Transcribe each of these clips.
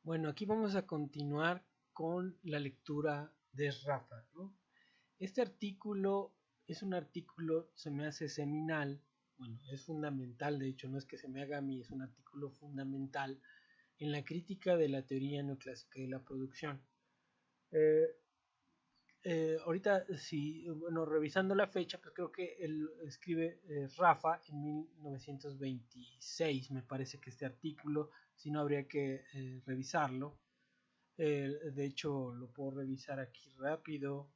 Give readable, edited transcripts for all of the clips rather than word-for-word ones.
Bueno, aquí vamos a continuar con la lectura de Rafa, ¿no? Este artículo es un artículo, se me hace seminal, bueno, es fundamental, de hecho, no es que se me haga a mí, es un artículo fundamental en la crítica de la teoría neoclásica de la producción. Eh, Ahorita, sí, bueno, revisando la fecha, pues creo que él escribe Rafa en 1926, me parece que este artículo, si no habría que revisarlo. De hecho, lo puedo revisar aquí rápido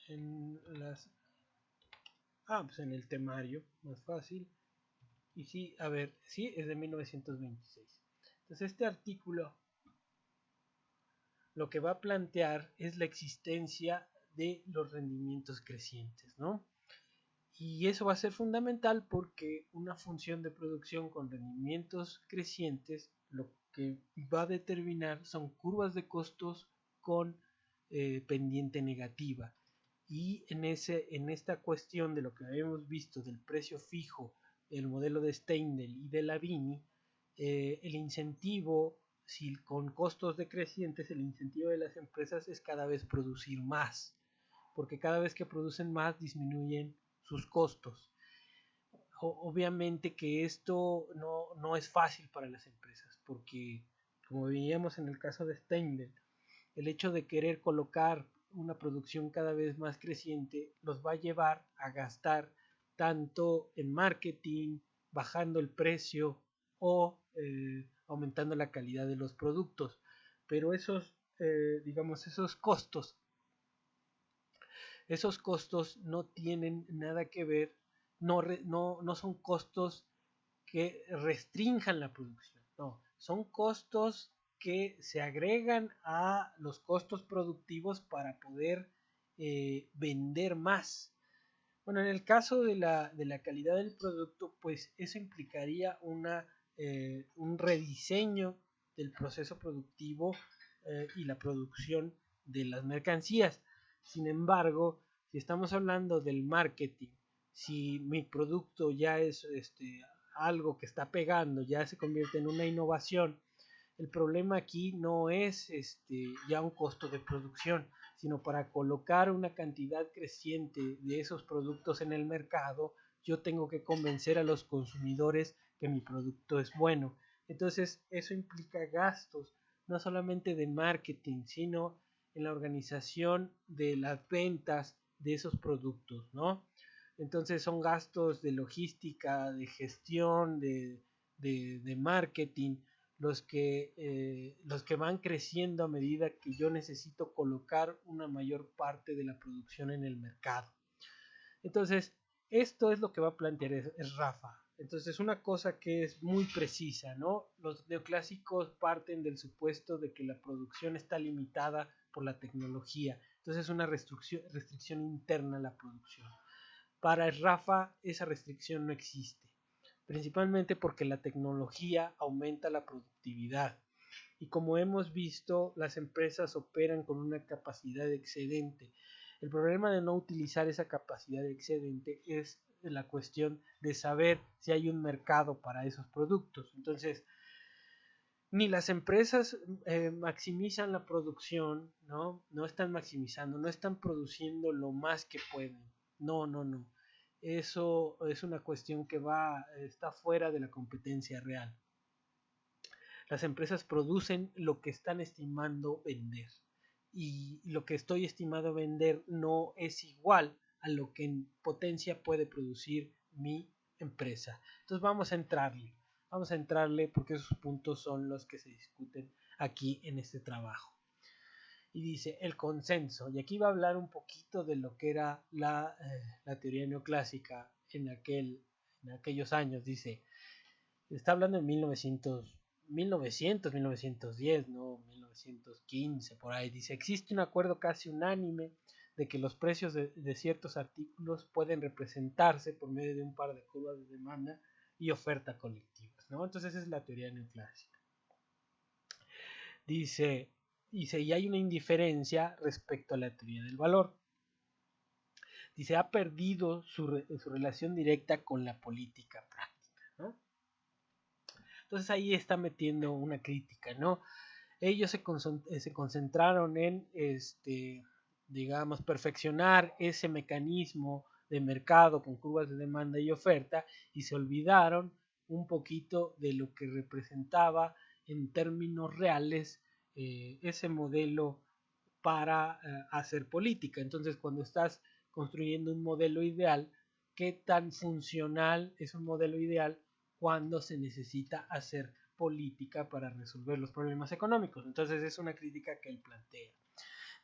en las... pues en el temario, más fácil. Y sí, a ver, sí, es de 1926. Entonces, este artículo lo que va a plantear es la existencia de los rendimientos crecientes, ¿no? Y eso va a ser fundamental porque una función de producción con rendimientos crecientes lo que va a determinar son curvas de costos con pendiente negativa. Y en esta cuestión de lo que habíamos visto del precio fijo, el modelo de Steindl y de Lavini, el incentivo, si con costos decrecientes, el incentivo de las empresas es cada vez producir más, porque cada vez que producen más disminuyen sus costos. Obviamente que esto no es fácil para las empresas, porque como veíamos en el caso de Steindl, el hecho de querer colocar una producción cada vez más creciente los va a llevar a gastar tanto en marketing, bajando el precio o aumentando la calidad de los productos. Pero digamos, esos costos no tienen nada que ver, no son costos que restrinjan la producción, no, son costos que se agregan a los costos productivos para poder vender más. Bueno, en el caso de la calidad del producto, pues eso implicaría un rediseño del proceso productivo y la producción de las mercancías. Sin embargo, si estamos hablando del marketing, si mi producto ya es algo que está pegando, ya se convierte en una innovación, el problema aquí no es ya un costo de producción, sino para colocar una cantidad creciente de esos productos en el mercado, yo tengo que convencer a los consumidores que mi producto es bueno. Entonces, eso implica gastos, no solamente de marketing, sino en la organización de las ventas de esos productos, ¿no? Entonces son gastos de logística, de gestión, de marketing, los que van creciendo a medida que yo necesito colocar una mayor parte de la producción en el mercado. Entonces, esto es lo que va a plantear es Rafa. Entonces, una cosa que es muy precisa, ¿no? Los neoclásicos parten del supuesto de que la producción está limitada por la tecnología. Entonces, es una restricción interna a la producción. Para Rafa, esa restricción no existe, principalmente porque la tecnología aumenta la productividad. Y como hemos visto, las empresas operan con una capacidad excedente. El problema de no utilizar esa capacidad excedente es la cuestión de saber si hay un mercado para esos productos. Entonces, ni las empresas maximizan la producción, ¿no? No están maximizando, no están produciendo lo más que pueden. No. Eso es una cuestión que está fuera de la competencia real. Las empresas producen lo que están estimando vender. Y lo que estoy estimado vender no es igual a lo que en potencia puede producir mi empresa. Entonces vamos a entrarle porque esos puntos son los que se discuten aquí en este trabajo. Y dice el consenso, y aquí va a hablar un poquito de lo que era la teoría neoclásica en aquellos años. Dice, está hablando en 1910, ¿no? 1915, por ahí. Dice, existe un acuerdo casi unánime de que los precios de ciertos artículos pueden representarse por medio de un par de curvas de demanda y oferta colectivas, ¿no? Entonces esa es la teoría neoclásica. Dice, y hay una indiferencia respecto a la teoría del valor. Dice, ha perdido su relación directa con la política práctica, ¿no? Entonces ahí está metiendo una crítica, ¿no? Ellos se concentraron en, digamos, perfeccionar ese mecanismo de mercado con curvas de demanda y oferta y se olvidaron un poquito de lo que representaba en términos reales ese modelo para hacer política. Entonces, cuando estás construyendo un modelo ideal, ¿qué tan funcional es un modelo ideal cuando se necesita hacer política para resolver los problemas económicos? Entonces, es una crítica que él plantea.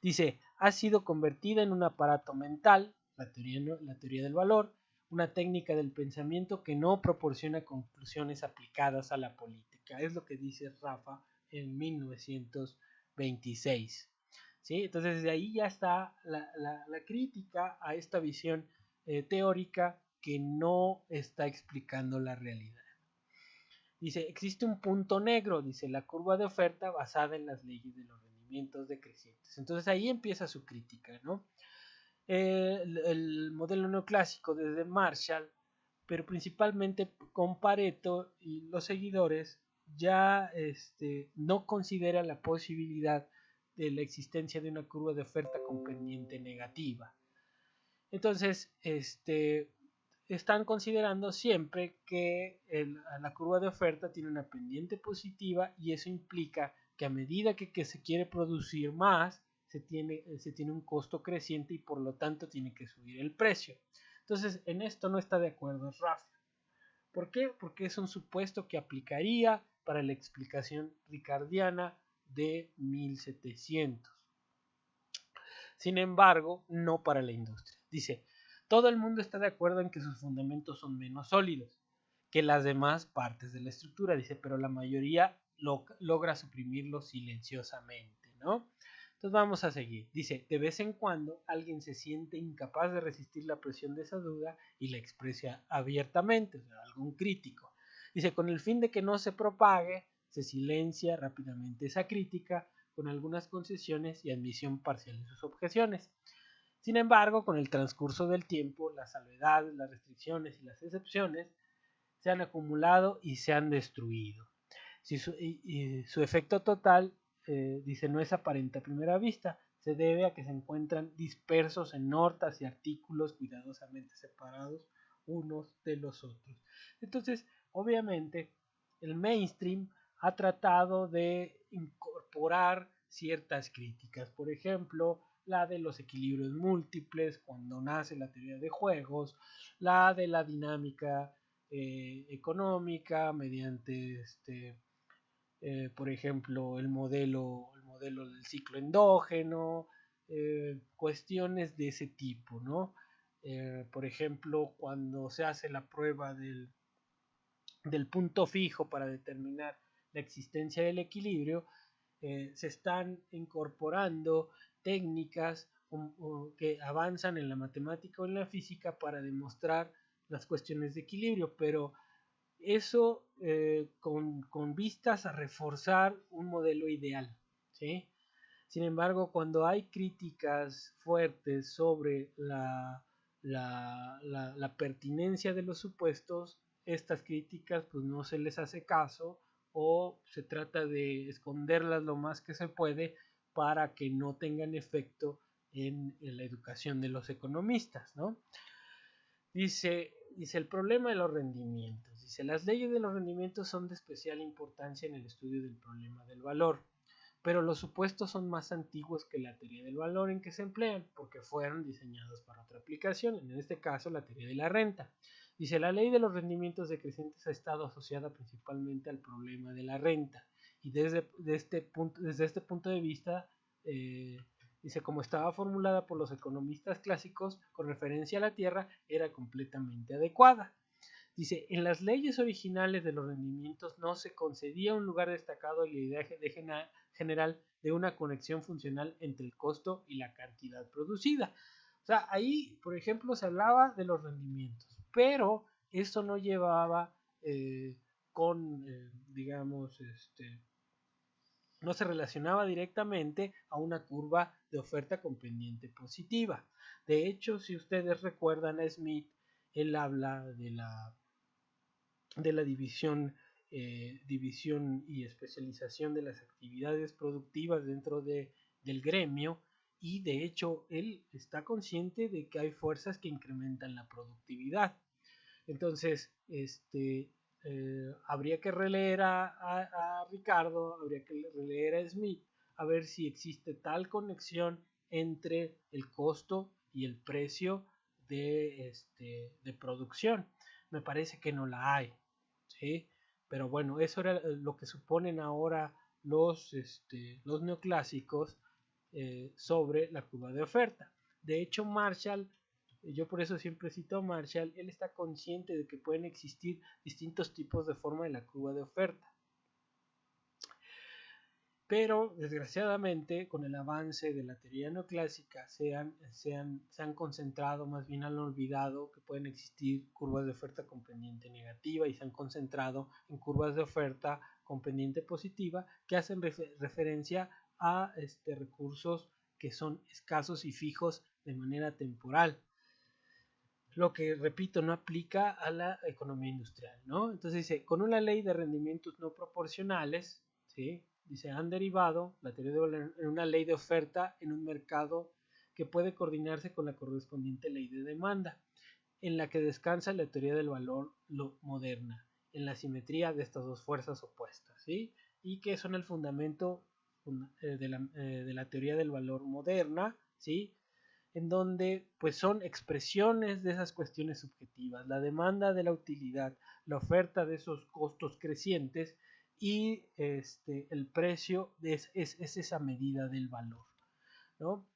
Dice, ha sido convertida en un aparato mental, la teoría del valor, una técnica del pensamiento que no proporciona conclusiones aplicadas a la política. Es lo que dice Rafa en 1926. ¿Sí? Entonces, desde ahí ya está la crítica a esta visión teórica que no está explicando la realidad. Dice, existe un punto negro, dice, la curva de oferta basada en las leyes de los rendimientos decrecientes. Entonces ahí empieza su crítica, ¿no? El modelo neoclásico desde Marshall, pero principalmente con Pareto y los seguidores, ya no considera la posibilidad de la existencia de una curva de oferta con pendiente negativa. Entonces, están considerando siempre que la curva de oferta tiene una pendiente positiva y eso implica que a medida que se quiere producir más, se tiene un costo creciente y por lo tanto tiene que subir el precio. Entonces, en esto no está de acuerdo Rafa. ¿Por qué? Porque es un supuesto que aplicaría para la explicación ricardiana de 1700. Sin embargo, no para la industria. Dice, todo el mundo está de acuerdo en que sus fundamentos son menos sólidos que las demás partes de la estructura, dice, pero la mayoría logra suprimirlo silenciosamente, ¿no? Entonces vamos a seguir. Dice, de vez en cuando alguien se siente incapaz de resistir la presión de esa duda y la expresa abiertamente, o sea, algún crítico. Dice, con el fin de que no se propague, se silencia rápidamente esa crítica con algunas concesiones y admisión parcial de sus objeciones. Sin embargo, con el transcurso del tiempo, las salvedades, las restricciones y las excepciones se han acumulado y se han destruido. Si su efecto total, dice, no es aparente a primera vista, se debe a que se encuentran dispersos en notas y artículos cuidadosamente separados unos de los otros. Entonces, obviamente, el mainstream ha tratado de incorporar ciertas críticas, por ejemplo, la de los equilibrios múltiples cuando nace la teoría de juegos, la de la dinámica económica mediante por ejemplo el modelo del ciclo endógeno, cuestiones de ese tipo, ¿no? Por ejemplo, cuando se hace la prueba del punto fijo para determinar la existencia del equilibrio, se están incorporando técnicas que avanzan en la matemática o en la física para demostrar las cuestiones de equilibrio, pero eso con vistas a reforzar un modelo ideal, ¿sí? Sin embargo, cuando hay críticas fuertes sobre la pertinencia de los supuestos, estas críticas pues no se les hace caso o se trata de esconderlas lo más que se puede para que no tengan efecto en la educación de los economistas, ¿no? Dice el problema de los rendimientos. Dice, las leyes de los rendimientos son de especial importancia en el estudio del problema del valor, pero los supuestos son más antiguos que la teoría del valor en que se emplean, porque fueron diseñados para otra aplicación, en este caso la teoría de la renta. Dice, la ley de los rendimientos decrecientes ha estado asociada principalmente al problema de la renta, y desde este punto de vista, dice, como estaba formulada por los economistas clásicos con referencia a la Tierra, era completamente adecuada. Dice, en las leyes originales de los rendimientos no se concedía un lugar destacado en la idea general de una conexión funcional entre el costo y la cantidad producida. O sea, ahí, por ejemplo, se hablaba de los rendimientos, pero esto no llevaba digamos, no se relacionaba directamente a una curva de oferta con pendiente positiva. De hecho, si ustedes recuerdan a Smith, él habla de la división división y especialización de las actividades productivas dentro del gremio, y de hecho él está consciente de que hay fuerzas que incrementan la productividad. Entonces, habría que releer a Ricardo, habría que releer a Smith, a ver si existe tal conexión entre el costo y el precio de producción. Me parece que no la hay, ¿sí? Pero bueno, eso era lo que suponen ahora los neoclásicos sobre la curva de oferta. De hecho, Marshall, yo por eso siempre cito a Marshall, él está consciente de que pueden existir distintos tipos de forma de la curva de oferta. Pero desgraciadamente con el avance de la teoría neoclásica se han concentrado, más bien han olvidado que pueden existir curvas de oferta con pendiente negativa, y se han concentrado en curvas de oferta con pendiente positiva que hacen referencia a recursos que son escasos y fijos de manera temporal. Lo que, repito, no aplica a la economía industrial, ¿no? Entonces dice, con una ley de rendimientos no proporcionales, ¿sí? Dice, han derivado la teoría de valor en una ley de oferta en un mercado que puede coordinarse con la correspondiente ley de demanda, en la que descansa la teoría del valor moderna, en la simetría de estas dos fuerzas opuestas, ¿sí? Y que son el fundamento de la teoría del valor moderna, ¿sí? En donde pues son expresiones de esas cuestiones subjetivas, la demanda de la utilidad, la oferta de esos costos crecientes, y el precio es esa medida del valor, ¿no?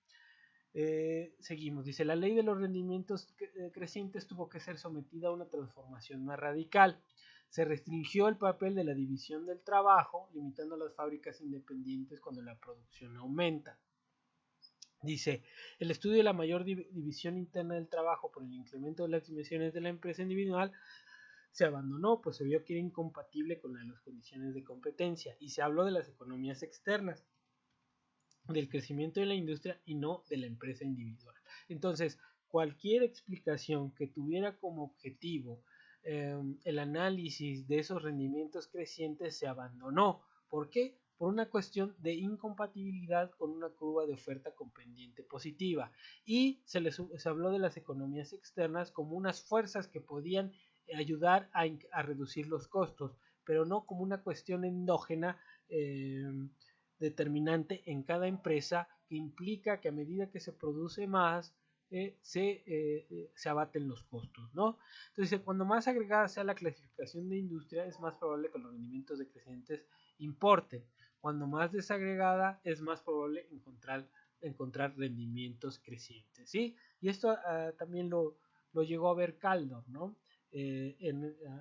Seguimos, dice, la ley de los rendimientos crecientes tuvo que ser sometida a una transformación más radical. Se restringió el papel de la división del trabajo, limitando las fábricas independientes cuando la producción aumenta. Dice, el estudio de la mayor división interna del trabajo por el incremento de las dimensiones de la empresa individual se abandonó, pues se vio que era incompatible con las condiciones de competencia, y se habló de las economías externas, del crecimiento de la industria y no de la empresa individual. Entonces, cualquier explicación que tuviera como objetivo el análisis de esos rendimientos crecientes se abandonó. ¿Por qué? Por una cuestión de incompatibilidad con una curva de oferta con pendiente positiva, y se habló de las economías externas como unas fuerzas que podían ayudar a reducir los costos, pero no como una cuestión endógena determinante en cada empresa, que implica que a medida que se produce más, se abaten los costos, ¿no? Entonces, cuando más agregada sea la clasificación de industria, es más probable que los rendimientos decrecientes importen. Cuando más desagregada, es más probable encontrar rendimientos crecientes, ¿sí? Y esto también lo llegó a ver Kaldor, ¿no?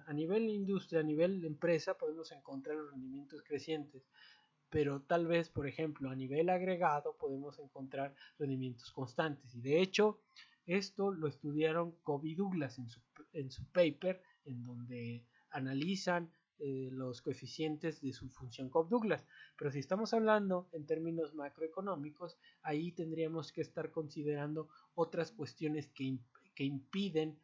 A nivel industria, a nivel empresa, podemos encontrar los rendimientos crecientes, pero tal vez, por ejemplo, a nivel agregado podemos encontrar rendimientos constantes. Y de hecho, esto lo estudiaron Cobb y Douglas en su paper, en donde analizan los coeficientes de su función Cobb-Douglas. Pero si estamos hablando en términos macroeconómicos, ahí tendríamos que estar considerando otras cuestiones que impiden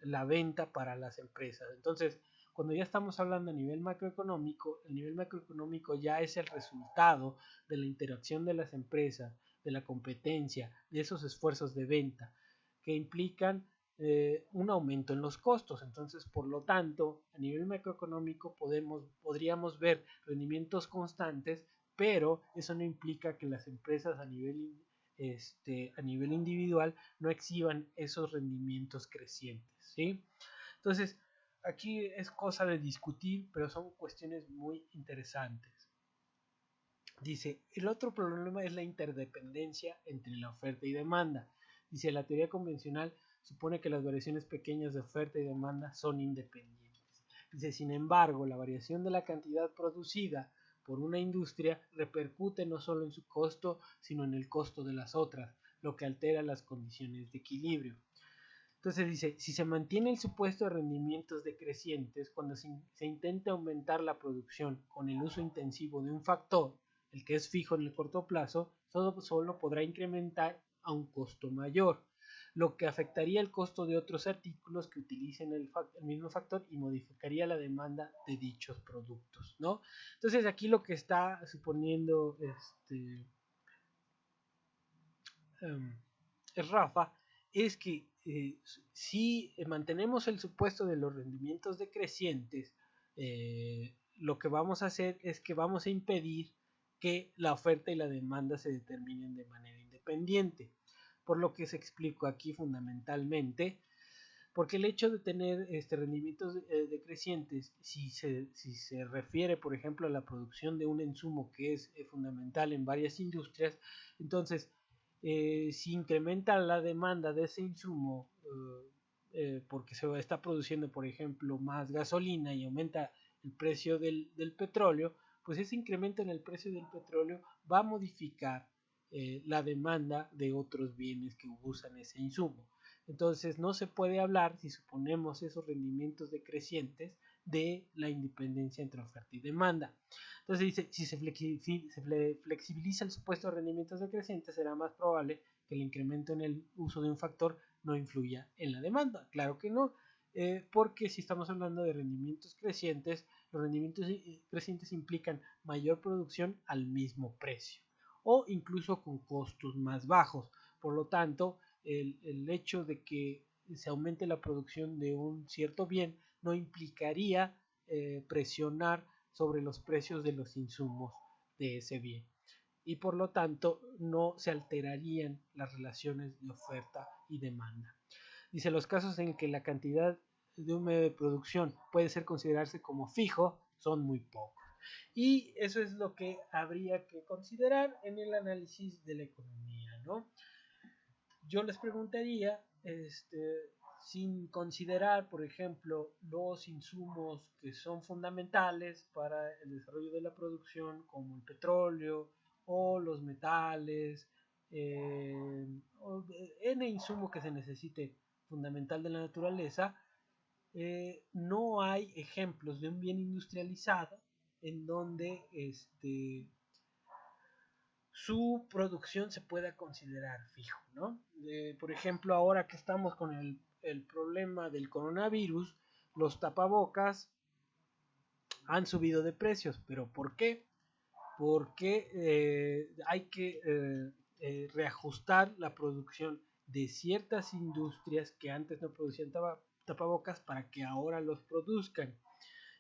la venta para las empresas. Entonces, cuando ya estamos hablando a nivel macroeconómico, el nivel macroeconómico ya es el resultado de la interacción de las empresas, de la competencia, de esos esfuerzos de venta que implican un aumento en los costos. Entonces, por lo tanto, a nivel macroeconómico podríamos ver rendimientos constantes, pero eso no implica que las empresas a nivel individual no exhiban esos rendimientos crecientes, ¿sí? Entonces, aquí es cosa de discutir, pero son cuestiones muy interesantes. Dice, el otro problema es la interdependencia entre la oferta y demanda. Dice, la teoría convencional supone que las variaciones pequeñas de oferta y demanda son independientes. Dice, sin embargo, la variación de la cantidad producida por una industria repercute no solo en su costo, sino en el costo de las otras, lo que altera las condiciones de equilibrio. Entonces dice, si se mantiene el supuesto de rendimientos decrecientes, cuando se intenta aumentar la producción con el uso intensivo de un factor, el que es fijo en el corto plazo, solo podrá incrementar a un costo mayor. lo que afectaría el costo de otros artículos que utilicen el mismo factor y modificaría la demanda de dichos productos, ¿no? Entonces aquí lo que está suponiendo um, Rafa es que si mantenemos el supuesto de los rendimientos decrecientes, lo que vamos a hacer es que vamos a impedir que la oferta y la demanda se determinen de manera independiente. Por lo que se explicó aquí fundamentalmente, porque el hecho de tener rendimientos decrecientes, si se refiere, por ejemplo, a la producción de un insumo que es fundamental en varias industrias, entonces, si incrementa la demanda de ese insumo, porque se está produciendo, por ejemplo, más gasolina y aumenta el precio del petróleo, pues ese incremento en el precio del petróleo va a modificar la demanda de otros bienes que usan ese insumo. Entonces no se puede hablar, si suponemos esos rendimientos decrecientes, de la independencia entre oferta y demanda. Entonces dice, si se flexibiliza el supuesto de rendimientos decrecientes, será más probable que el incremento en el uso de un factor no influya en la demanda. Claro que no, porque si estamos hablando de rendimientos crecientes, los rendimientos crecientes implican mayor producción al mismo precio o incluso con costos más bajos. Por lo tanto, el hecho de que se aumente la producción de un cierto bien no implicaría presionar sobre los precios de los insumos de ese bien y por lo tanto no se alterarían las relaciones de oferta y demanda. Dice, los casos en que la cantidad de un medio de producción puede ser considerarse como fijo son muy pocos. Y eso es lo que habría que considerar en el análisis de la economía, ¿no? Yo les preguntaría, sin considerar, por ejemplo, los insumos que son fundamentales para el desarrollo de la producción, como el petróleo o los metales, o N insumo que se necesite fundamental de la naturaleza, no hay ejemplos de un bien industrializado en donde su producción se pueda considerar fijo, ¿no? Por ejemplo, ahora que estamos con el problema del coronavirus, los tapabocas han subido de precios, pero ¿por qué? Porque hay que reajustar la producción de ciertas industrias que antes no producían tapabocas para que ahora los produzcan.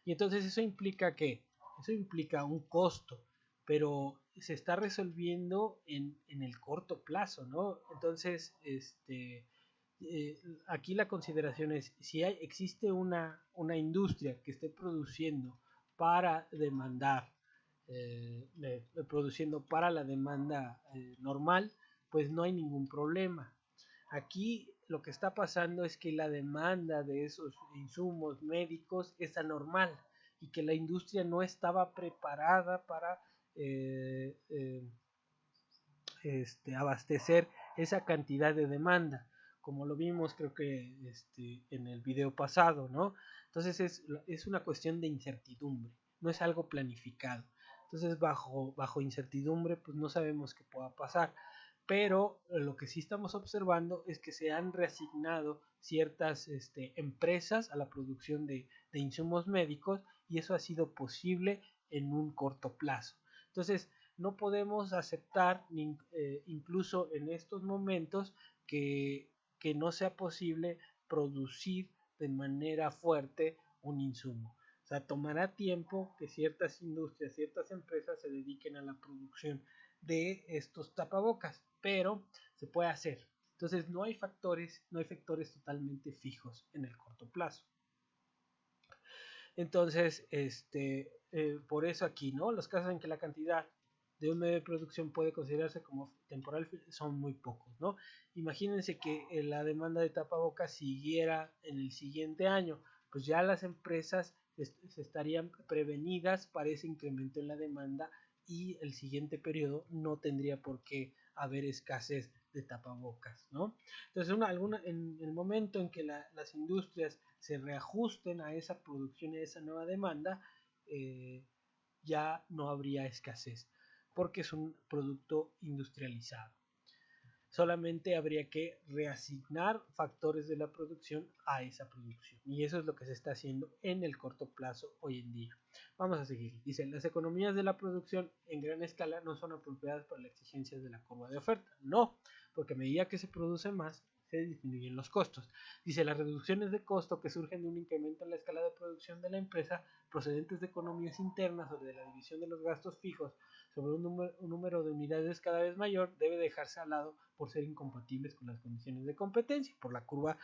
Y entonces eso implica un costo, pero se está resolviendo en el corto plazo, ¿no? Entonces, aquí la consideración es, si existe una industria que esté produciendo para demandar, produciendo para la demanda normal, pues no hay ningún problema. Aquí lo que está pasando es que la demanda de esos insumos médicos es anormal y que la industria no estaba preparada para abastecer esa cantidad de demanda, como lo vimos creo que en el video pasado, ¿no? Entonces es una cuestión de incertidumbre, no es algo planificado. Entonces bajo incertidumbre pues no sabemos qué pueda pasar, pero lo que sí estamos observando es que se han reasignado ciertas empresas a la producción de insumos médicos y eso ha sido posible en un corto plazo. Entonces, no podemos aceptar, incluso en estos momentos, que no sea posible producir de manera fuerte un insumo. O sea, tomará tiempo que ciertas industrias, ciertas empresas se dediquen a la producción de estos tapabocas, pero se puede hacer. Entonces no hay factores totalmente fijos en el corto plazo. Entonces, por eso aquí, ¿no? Los casos en que la cantidad de un medio de producción puede considerarse como temporal son muy pocos, ¿no? Imagínense que la demanda de tapabocas siguiera en el siguiente año, pues ya las empresas se estarían prevenidas para ese incremento en la demanda y el siguiente periodo no tendría por qué haber escasez de tapabocas, ¿no? Entonces, en el momento en que las industrias se reajusten a esa producción y a esa nueva demanda, ya no habría escasez, porque es un producto industrializado. solamente habría que reasignar factores de la producción a esa producción. Y eso es lo que se está haciendo en el corto plazo hoy en día. Vamos a seguir. Dice, las economías de la producción en gran escala no son apropiadas para las exigencias de la curva de oferta. No, porque a medida que se produce más, se disminuyen los costos. Dice, las reducciones de costo que surgen de un incremento en la escala de producción de la empresa procedentes de economías internas o de la división de los gastos fijos sobre un número de unidades cada vez mayor debe dejarse al lado por ser incompatibles con las condiciones de competencia, por la curva,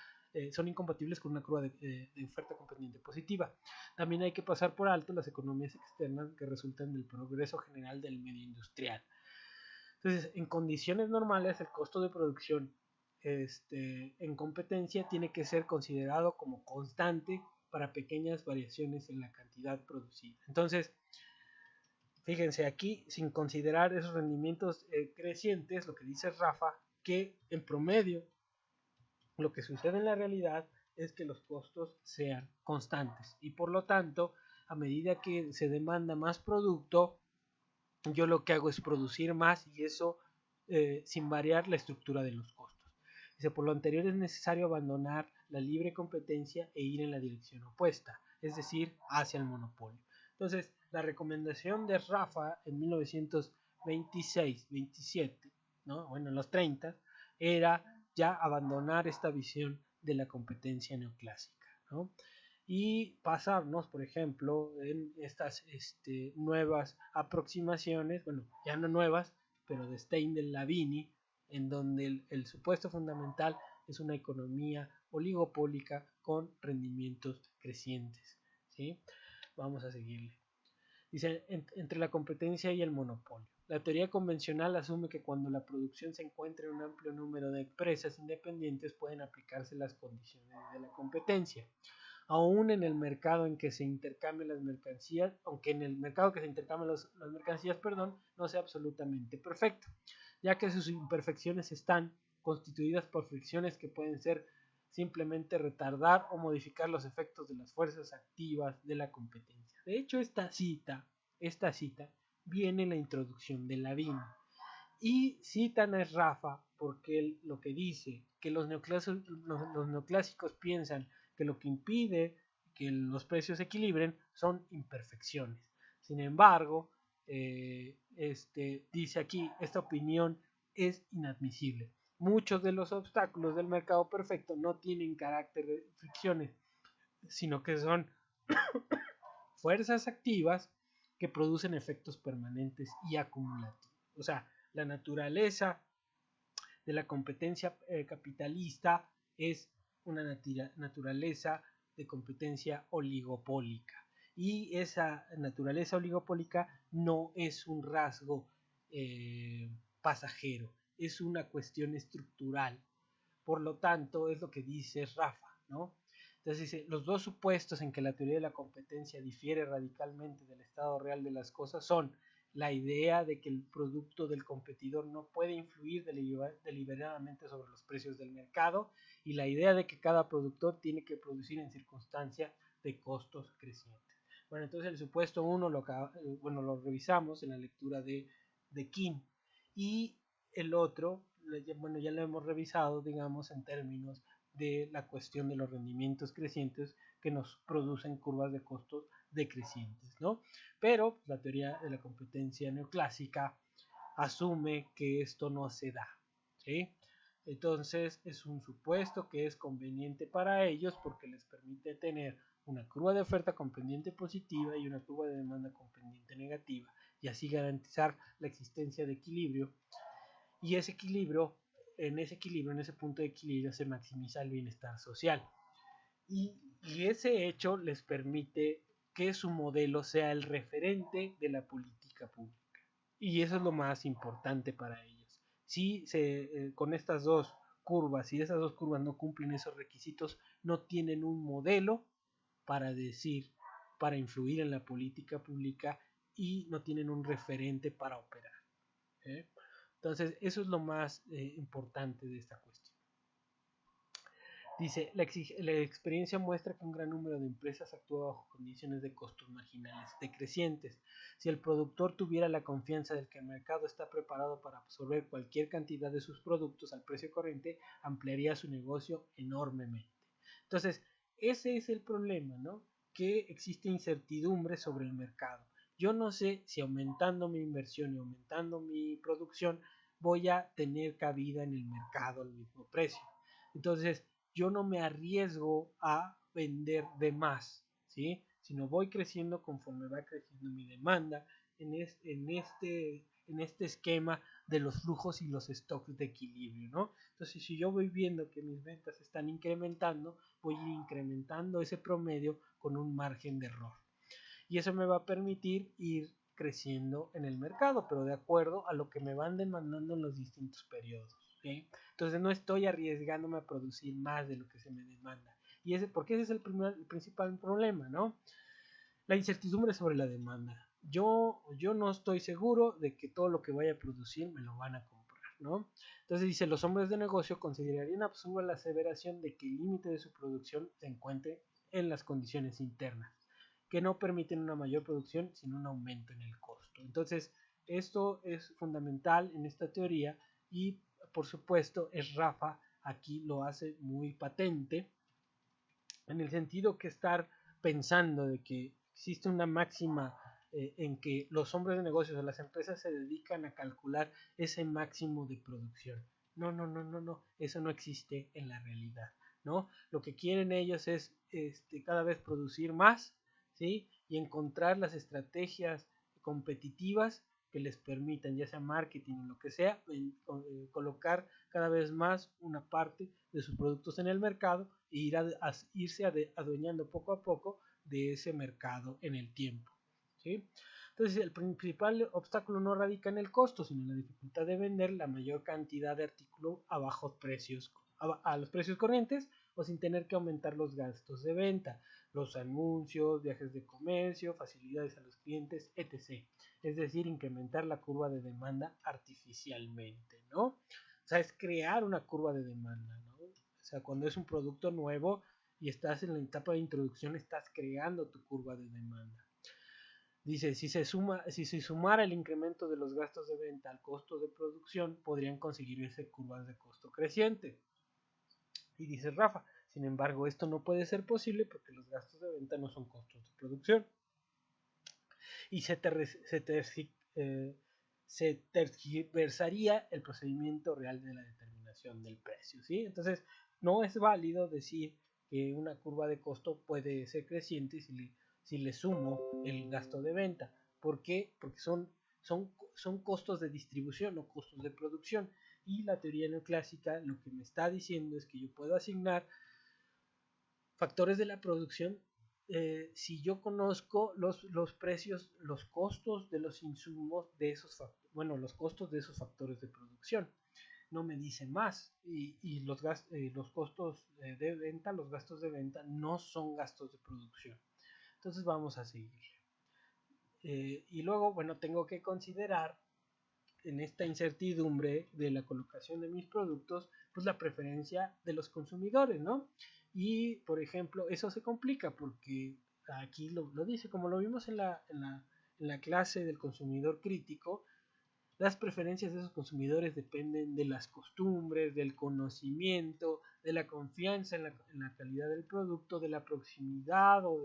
son incompatibles con una curva de oferta competente positiva. También hay que pasar por alto las economías externas que resultan del progreso general del medio industrial. Entonces, en condiciones normales, el costo de producción en competencia tiene que ser considerado como constante para pequeñas variaciones en la cantidad producida. Entonces, fíjense aquí, sin considerar esos rendimientos crecientes, lo que dice Rafa, que en promedio lo que sucede en la realidad es que los costos sean constantes y por lo tanto, a medida que se demanda más producto, yo lo que hago es producir más y eso sin variar la estructura de los costos. Dice, por lo anterior es necesario abandonar la libre competencia e ir en la dirección opuesta, es decir, hacia el monopolio. Entonces, la recomendación de Rafa en 1926-27, ¿no? Bueno, en los 30, era ya abandonar esta visión de la competencia neoclásica, ¿no? Y pasarnos, por ejemplo, en estas nuevas aproximaciones, bueno, ya no nuevas, pero de Steindl-Lavini, en donde el supuesto fundamental es una economía oligopólica con rendimientos crecientes, ¿sí? Vamos a seguirle. Dice, entre la competencia y el monopolio. La teoría convencional asume que cuando la producción se encuentra en un amplio número de empresas independientes pueden aplicarse las condiciones de la competencia. Aún en el mercado en que se intercambian las mercancías, aunque en el mercado que se intercambian las mercancías, no sea absolutamente perfecto, ya que sus imperfecciones están constituidas por fricciones que pueden ser simplemente retardar o modificar los efectos de las fuerzas activas de la competencia. De hecho, esta cita viene en la introducción de Lavini. Y citan a Rafa porque él lo que dice, que los neoclásicos piensan que lo que impide que los precios se equilibren son imperfecciones. Sin embargo, dice aquí, esta opinión es inadmisible. Muchos de los obstáculos del mercado perfecto no tienen carácter de fricciones, sino que son fuerzas activas que producen efectos permanentes y acumulativos. O sea, la naturaleza de la competencia capitalista es una naturaleza de competencia oligopólica. Y esa naturaleza oligopólica no es un rasgo pasajero, es una cuestión estructural. Por lo tanto, es lo que dice Rafa, ¿no? Entonces dice, los dos supuestos en que la teoría de la competencia difiere radicalmente del estado real de las cosas son la idea de que el producto del competidor no puede influir deliberadamente sobre los precios del mercado y la idea de que cada productor tiene que producir en circunstancia de costos crecientes. Bueno, entonces el supuesto 1 lo revisamos en la lectura de King y el otro, bueno, ya lo hemos revisado, digamos, en términos de la cuestión de los rendimientos crecientes que nos producen curvas de costos decrecientes, ¿no? Pero la teoría de la competencia neoclásica asume que esto no se da, ¿sí? Entonces es un supuesto que es conveniente para ellos porque les permite tener una curva de oferta con pendiente positiva y una curva de demanda con pendiente negativa y así garantizar la existencia de equilibrio y ese equilibrio, en ese punto de equilibrio se maximiza el bienestar social. Y ese hecho les permite que su modelo sea el referente de la política pública. Y eso es lo más importante para ellos. Si con estas dos curvas, si esas dos curvas no cumplen esos requisitos, no tienen un modelo para decir, para influir en la política pública y no tienen un referente para operar. ¿Eh? Entonces, eso es lo más importante de esta cuestión. Dice, la experiencia muestra que un gran número de empresas actúa bajo condiciones de costos marginales decrecientes. Si el productor tuviera la confianza de que el mercado está preparado para absorber cualquier cantidad de sus productos al precio corriente, ampliaría su negocio enormemente. Entonces, ese es el problema, ¿no? Que existe incertidumbre sobre el mercado. Yo no sé si aumentando mi inversión y aumentando mi producción voy a tener cabida en el mercado al mismo precio. Entonces, yo no me arriesgo a vender de más, ¿sí? Sino voy creciendo conforme va creciendo mi demanda en este esquema de los flujos y los stocks de equilibrio, ¿no? Entonces, si yo voy viendo que mis ventas están incrementando, voy a ir incrementando ese promedio con un margen de error. Y eso me va a permitir ir creciendo en el mercado, pero de acuerdo a lo que me van demandando en los distintos periodos. ¿Okay? Entonces no estoy arriesgándome a producir más de lo que se me demanda. Y porque ese es el principal problema, ¿no? La incertidumbre sobre la demanda. Yo no estoy seguro de que todo lo que vaya a producir me lo van a comprar, ¿no? Entonces dice, los hombres de negocio considerarían absurda la aseveración de que el límite de su producción se encuentre en las condiciones internas, que no permiten una mayor producción sin un aumento en el costo. Entonces, esto es fundamental en esta teoría y, por supuesto, Rafa aquí lo hace muy patente en el sentido que estar pensando de que existe una máxima en que los hombres de negocios o las empresas se dedican a calcular ese máximo de producción. No, no, no, no, no, eso no existe en la realidad, ¿no? Lo que quieren ellos es cada vez producir más, ¿sí? Y encontrar las estrategias competitivas que les permitan, ya sea marketing o lo que sea, colocar cada vez más una parte de sus productos en el mercado e irse adueñando poco a poco de ese mercado en el tiempo. ¿Sí? Entonces, el principal obstáculo no radica en el costo, sino en la dificultad de vender la mayor cantidad de artículos a bajos precios, a los precios corrientes o sin tener que aumentar los gastos de venta, los anuncios, viajes de comercio, facilidades a los clientes, etc. Es decir, incrementar la curva de demanda artificialmente, ¿no? O sea, es crear una curva de demanda, ¿no? O sea, cuando es un producto nuevo y estás en la etapa de introducción, estás creando tu curva de demanda. Dice, si se sumara el incremento de los gastos de venta al costo de producción, podrían conseguirse curvas de costo creciente. Y dice Rafa, sin embargo, esto no puede ser posible porque los gastos de venta no son costos de producción. Y se tergiversaría el procedimiento real de la determinación del precio, ¿sí? Entonces, no es válido decir que una curva de costo puede ser creciente si le sumo el gasto de venta. ¿Por qué? Porque son costos de distribución, no costos de producción. Y la teoría neoclásica lo que me está diciendo es que yo puedo asignar factores de la producción si yo conozco los precios, los costos de los insumos de esos bueno, los costos de esos factores de producción. No me dice más. Y los costos de venta, los gastos de venta no son gastos de producción. Entonces vamos a seguir. Y luego, bueno, tengo que considerar en esta incertidumbre de la colocación de mis productos, pues la preferencia de los consumidores, ¿no? Y, por ejemplo, eso se complica porque aquí lo dice, como lo vimos en la clase del consumidor crítico, las preferencias de esos consumidores dependen de las costumbres, del conocimiento, de la confianza en la calidad del producto, de la proximidad o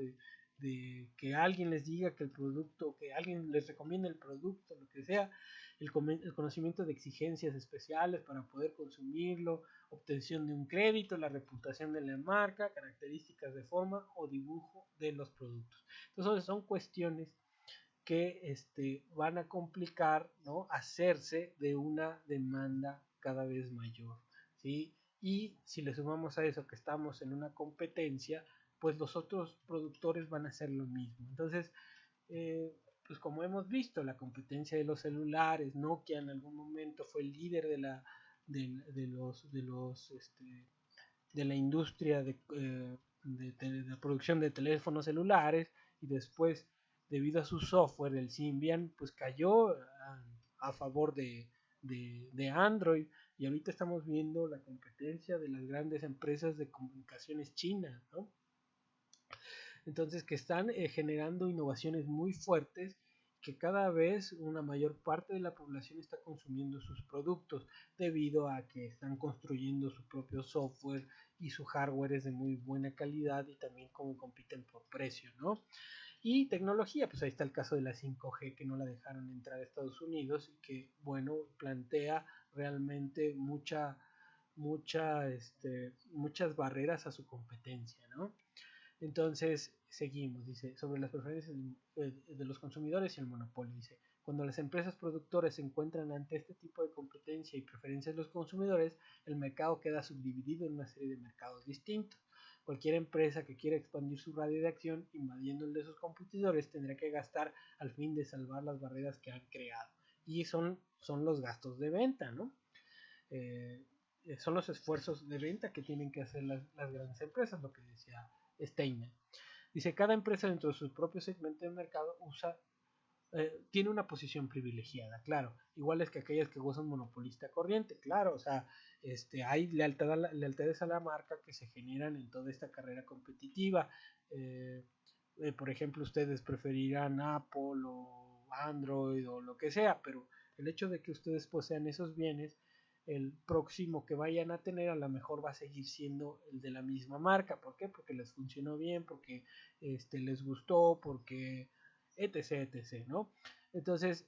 de que alguien les diga que el producto, que alguien les recomiende el producto, lo que sea, el conocimiento de exigencias especiales para poder consumirlo, obtención de un crédito, la reputación de la marca, características de forma o dibujo de los productos. Entonces son cuestiones que van a complicar, ¿no? Hacerse de una demanda cada vez mayor, ¿sí? Y si le sumamos a eso que estamos en una competencia, pues los otros productores van a hacer lo mismo. Entonces, pues como hemos visto, la competencia de los celulares, Nokia en algún momento fue el líder de la industria de la producción de teléfonos celulares y después debido a su software, el Symbian, pues cayó a favor de Android y ahorita estamos viendo la competencia de las grandes empresas de comunicaciones chinas, ¿no? Entonces que están generando innovaciones muy fuertes que cada vez una mayor parte de la población está consumiendo sus productos debido a que están construyendo su propio software y su hardware es de muy buena calidad y también como compiten por precio, ¿no? Y tecnología, pues ahí está el caso de la 5G que no la dejaron entrar a Estados Unidos y que, bueno, plantea realmente muchas barreras a su competencia, ¿no? Entonces, seguimos, dice, sobre las preferencias de los consumidores y el monopolio, dice, cuando las empresas productoras se encuentran ante este tipo de competencia y preferencias de los consumidores, el mercado queda subdividido en una serie de mercados distintos. Cualquier empresa que quiera expandir su radio de acción invadiendo el de sus competidores tendrá que gastar al fin de salvar las barreras que han creado. Y son los gastos de venta, ¿no? Eh, Son los esfuerzos de venta que tienen que hacer las grandes empresas, lo que decía Steiner. Dice, cada empresa dentro de su propio segmento de mercado tiene una posición privilegiada, claro, igual es que aquellas que gozan monopolista corriente, claro, o sea, hay lealtades a la marca que se generan en toda esta carrera competitiva. Por ejemplo, ustedes preferirán Apple o Android o lo que sea, pero el hecho de que ustedes posean esos bienes, el próximo que vayan a tener a lo mejor va a seguir siendo el de la misma marca. ¿Por qué? Porque les funcionó bien, porque les gustó, porque etc, ¿no? Entonces,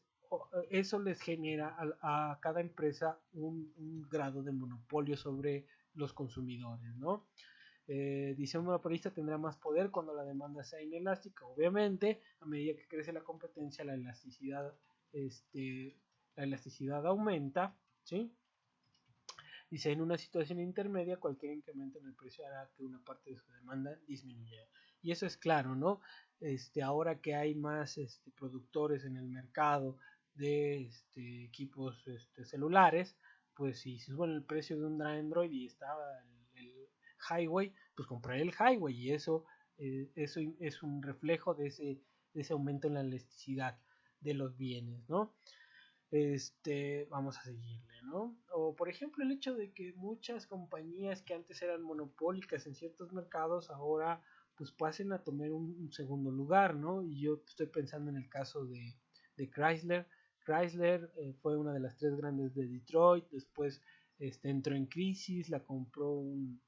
eso les genera a cada empresa un grado de monopolio sobre los consumidores, ¿no? Dice, un monopolista tendrá más poder cuando la demanda sea inelástica. Obviamente, a medida que crece la competencia, la elasticidad aumenta, ¿sí? Dice, en una situación intermedia, cualquier incremento en el precio hará que una parte de su demanda disminuya. Y eso es claro, ¿no? Ahora que hay más productores en el mercado de equipos celulares, pues si se sube el precio de un Android y estaba el Highway, pues compraré el Highway y eso es un reflejo de ese aumento en la elasticidad de los bienes, ¿no? Vamos a seguirle, ¿no? O por ejemplo el hecho de que muchas compañías que antes eran monopólicas en ciertos mercados ahora pues pasen a tomar un segundo lugar, ¿no? Y yo estoy pensando en el caso de Chrysler. Chrysler fue una de las tres grandes de Detroit, después entró en crisis, la compró un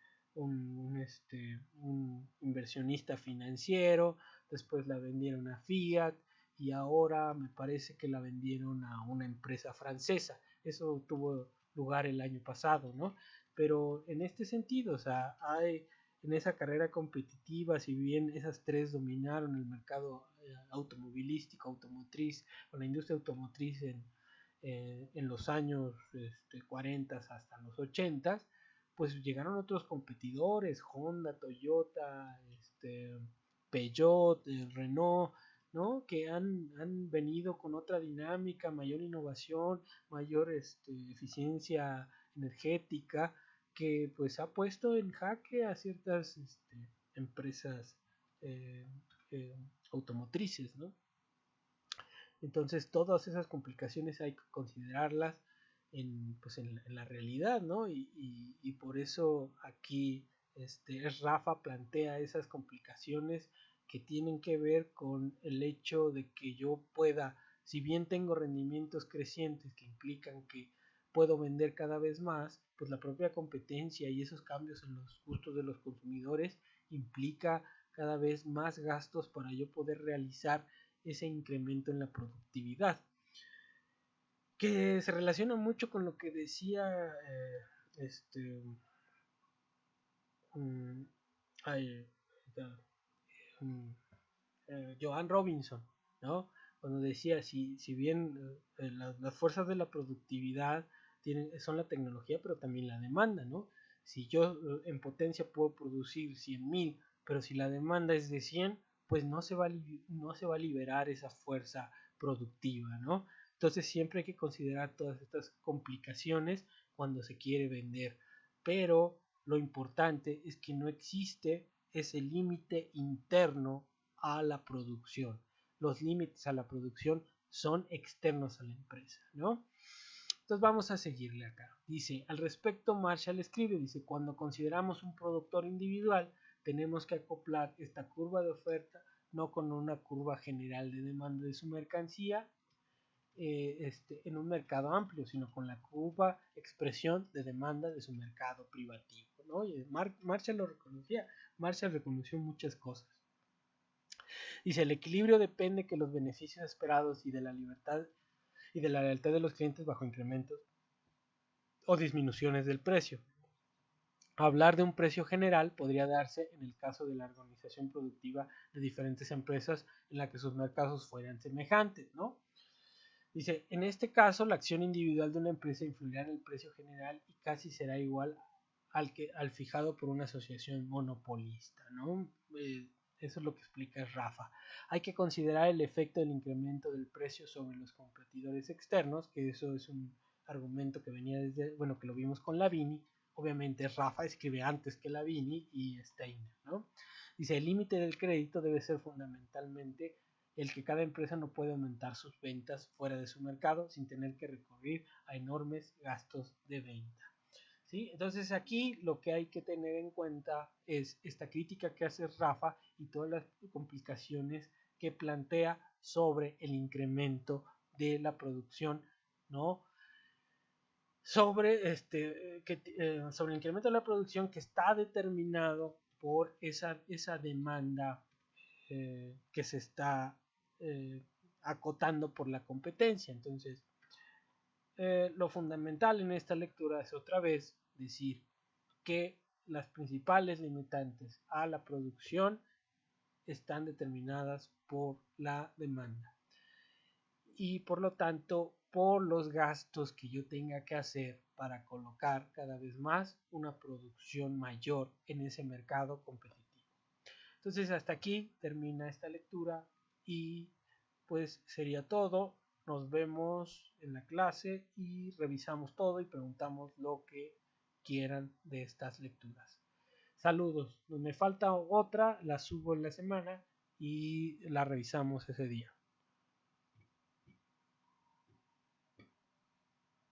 inversionista financiero, después la vendieron a Fiat, y ahora me parece que la vendieron a una empresa francesa. Eso tuvo lugar el año pasado, ¿no? Pero en este sentido, o sea, hay en esa carrera competitiva, si bien esas tres dominaron el mercado automovilístico, automotriz, o la industria automotriz en los años 40 hasta los 80, pues llegaron otros competidores, Honda, Toyota, Peugeot, Renault, ¿no? Que han venido con otra dinámica, mayor innovación, mayor eficiencia energética, que pues ha puesto en jaque a ciertas empresas eh, eh, automotrices, ¿no? Entonces todas esas complicaciones hay que considerarlas en la realidad, ¿no? Y por eso aquí Rafa plantea esas complicaciones que tienen que ver con el hecho de que yo pueda, si bien tengo rendimientos crecientes que implican que puedo vender cada vez más, pues la propia competencia y esos cambios en los gustos de los consumidores implica cada vez más gastos para yo poder realizar ese incremento en la productividad, que se relaciona mucho con lo que decía um, ay, um, Joan Robinson, ¿no? Cuando decía, si bien las fuerzas de la productividad son la tecnología, pero también la demanda, ¿no? Si yo en potencia puedo producir 100,000, pero si la demanda es de 100, pues no se va a liberar esa fuerza productiva, ¿no? Entonces siempre hay que considerar todas estas complicaciones cuando se quiere vender, pero lo importante es que no existe ese límite interno a la producción. Los límites a la producción son externos a la empresa, ¿no? Entonces vamos a seguirle acá. Dice, al respecto Marshall escribe, dice, cuando consideramos un productor individual, tenemos que acoplar esta curva de oferta no con una curva general de demanda de su mercancía en un mercado amplio, sino con la curva expresión de demanda de su mercado privativo, ¿no? Y Marshall lo reconocía, Marshall reconoció muchas cosas. Dice, el equilibrio depende que los beneficios esperados y de la libertad y de la lealtad de los clientes bajo incrementos o disminuciones del precio. Hablar de un precio general podría darse en el caso de la organización productiva de diferentes empresas en la que sus mercados fueran semejantes, ¿no? Dice, en este caso la acción individual de una empresa influirá en el precio general y casi será igual al fijado por una asociación monopolista, ¿no? Eso es lo que explica Rafa. Hay que considerar el efecto del incremento del precio sobre los competidores externos, que eso es un argumento que venía desde, bueno, que lo vimos con Lavini. Obviamente Rafa escribe antes que Lavini y Steiner, ¿no? Dice, el límite del crédito debe ser fundamentalmente el que cada empresa no puede aumentar sus ventas fuera de su mercado sin tener que recurrir a enormes gastos de venta. ¿Sí? Entonces aquí lo que hay que tener en cuenta es esta crítica que hace Rafa y todas las complicaciones que plantea sobre el incremento de la producción, ¿no? Sobre sobre el incremento de la producción que está determinado por esa demanda que se está acotando por la competencia. Entonces, lo fundamental en esta lectura es otra vez decir que las principales limitantes a la producción están determinadas por la demanda y por lo tanto por los gastos que yo tenga que hacer para colocar cada vez más una producción mayor en ese mercado competitivo. Entonces hasta aquí termina esta lectura y pues sería todo. Nos vemos en la clase y revisamos todo y preguntamos lo que quieran de estas lecturas. Saludos. Me falta otra, la subo en la semana y la revisamos ese día.